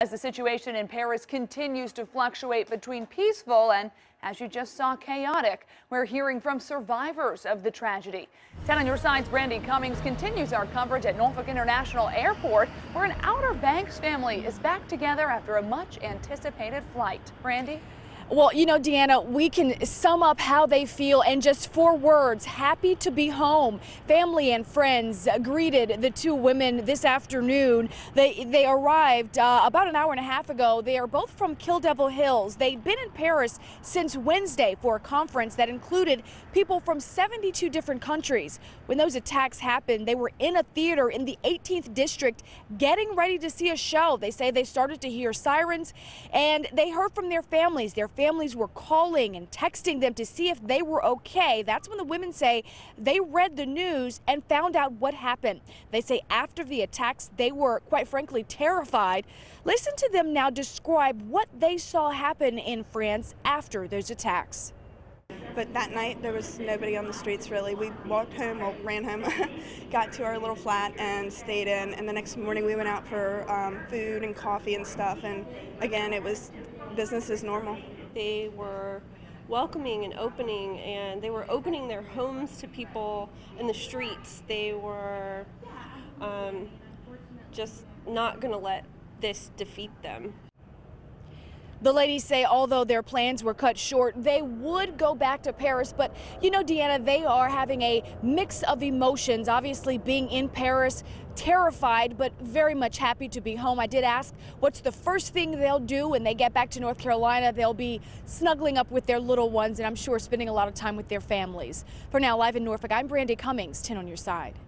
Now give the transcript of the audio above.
As the situation in Paris continues to fluctuate between peaceful and, as you just saw, chaotic, we're hearing from survivors of the tragedy. 10 on your side's Brandi Cummings continues our coverage at Norfolk International Airport, where an Outer Banks family is back together after a much-anticipated flight. Brandi? Well, you know, Deanna, we can sum up how they feel in just 4 words: happy to be home. Family and friends greeted the 2 women this afternoon. They arrived about an hour and a half ago. They are both from Kill Devil Hills. They'd been in Paris since Wednesday for a conference that included people from 72 different countries. When those attacks happened, they were in a theater in the 18th district getting ready to see a show. They say they started to hear sirens and they heard from their families. Their families were calling and texting them to see if they were okay. That's when the women say they read the news and found out what happened. They say after the attacks, they were, quite frankly, terrified. Listen to them now describe what they saw happen in France after those attacks. But that night, there was nobody on the streets, really. We walked home, or ran home, got to our little flat and stayed in. And the next morning, we went out for food and coffee and stuff. And again, it was business as normal. They were welcoming and opening, and they were opening their homes to people in the streets. They were just not going to let this defeat them. The ladies say although their plans were cut short, they would go back to Paris. But, you know, Deanna, they are having a mix of emotions. Obviously, being in Paris, terrified, but very much happy to be home. I did ask what's the first thing they'll do when they get back to North Carolina. They'll be snuggling up with their little ones and I'm sure spending a lot of time with their families. For now, live in Norfolk, I'm Brandi Cummings, 10 on your side.